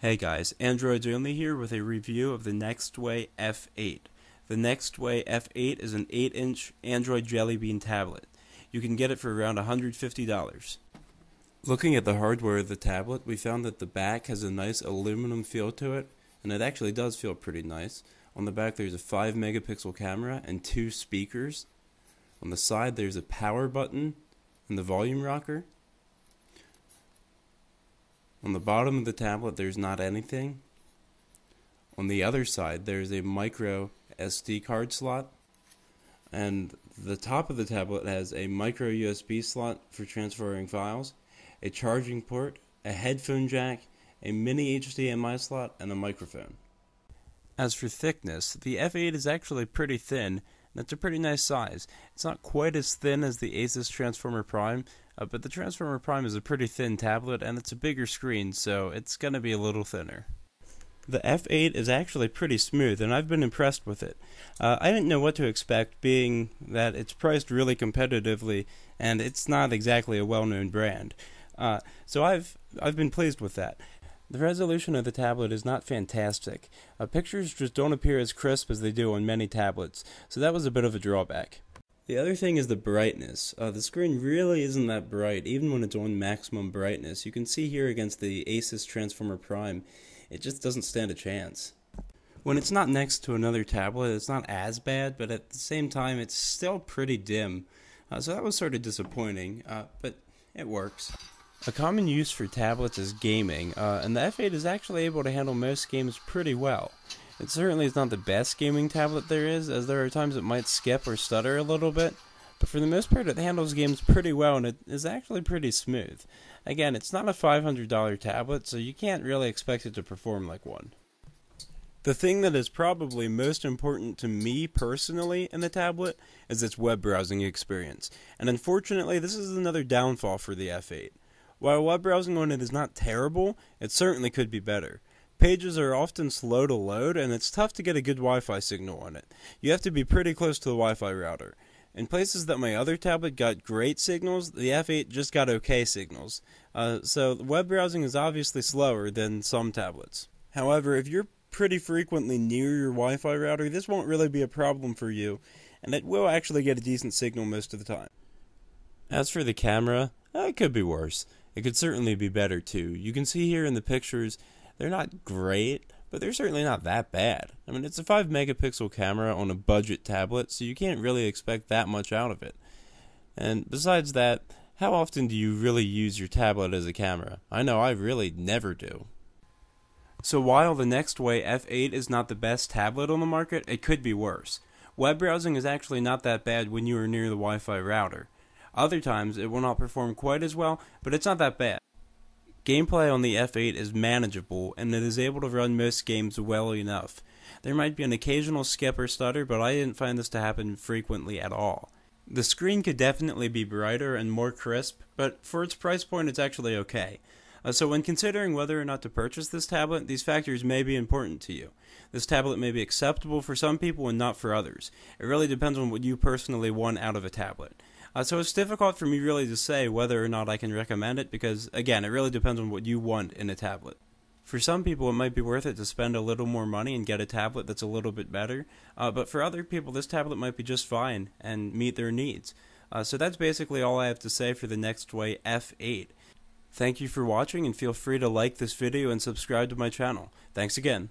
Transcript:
Hey guys, Androids Only here with a review of the Nextway F8. The Nextway F8 is an 8-inch Android Jelly Bean tablet. You can get it for around $150. Looking at the hardware of the tablet, we found that the back has a nice aluminum feel to it, and it actually does feel pretty nice. On the back there's a 5 megapixel camera and 2 speakers. On the side there's a power button and the volume rocker. On the bottom of the tablet there's not anything. On the other side there's a micro SD card slot, and the top of the tablet has a micro USB slot for transferring files, a charging port, a headphone jack, a mini HDMI slot, and a microphone. As for thickness, the F8 is actually pretty thin, and it's a pretty nice size. It's not quite as thin as the Asus Transformer Prime, but the Transformer Prime is a pretty thin tablet, and it's a bigger screen, so it's going to be a little thinner. The F8 is actually pretty smooth, and I've been impressed with it. I didn't know what to expect, being that it's priced really competitively, and it's not exactly a well-known brand. So I've been pleased with that. The resolution of the tablet is not fantastic. Pictures just don't appear as crisp as they do on many tablets, so that was a bit of a drawback. The other thing is the brightness. The screen really isn't that bright, even when it's on maximum brightness. You can see here against the Asus Transformer Prime, it just doesn't stand a chance. When it's not next to another tablet, it's not as bad, but at the same time, it's still pretty dim. So that was sort of disappointing, but it works. A common use for tablets is gaming, and the F8 is actually able to handle most games pretty well. It certainly is not the best gaming tablet there is, as there are times it might skip or stutter a little bit, but for the most part it handles games pretty well, and it is actually pretty smooth. Again, it's not a $500 tablet, so you can't really expect it to perform like one. The thing that is probably most important to me personally in the tablet is its web browsing experience, and unfortunately this is another downfall for the F8. While web browsing on it is not terrible, it certainly could be better. Pages are often slow to load, and it's tough to get a good Wi-Fi signal on it. You have to be pretty close to the Wi-Fi router. In places that my other tablet got great signals, the F8 just got okay signals. So web browsing is obviously slower than some tablets. However, if you're pretty frequently near your Wi-Fi router, this won't really be a problem for you, and it will actually get a decent signal most of the time. As for the camera, it could be worse. It could certainly be better too. You can see here in the pictures, they're not great, but they're certainly not that bad. I mean, it's a 5 megapixel camera on a budget tablet, so you can't really expect that much out of it. And besides that, how often do you really use your tablet as a camera? I know I really never do. So while the Nextway F8 is not the best tablet on the market, it could be worse. Web browsing is actually not that bad when you are near the Wi-Fi router. Other times it will not perform quite as well, but it's not that bad. Gameplay on the F8 is manageable, and it is able to run most games well enough. There might be an occasional skip or stutter, but I didn't find this to happen frequently at all. The screen could definitely be brighter and more crisp, but for its price point it's actually okay. So when considering whether or not to purchase this tablet, these factors may be important to you. This tablet may be acceptable for some people and not for others. It really depends on what you personally want out of a tablet. So it's difficult for me really to say whether or not I can recommend it because, again, it really depends on what you want in a tablet. For some people it might be worth it to spend a little more money and get a tablet that's a little bit better, but for other people this tablet might be just fine and meet their needs. So that's basically all I have to say for the Nextway F8. Thank you for watching, and feel free to like this video and subscribe to my channel. Thanks again.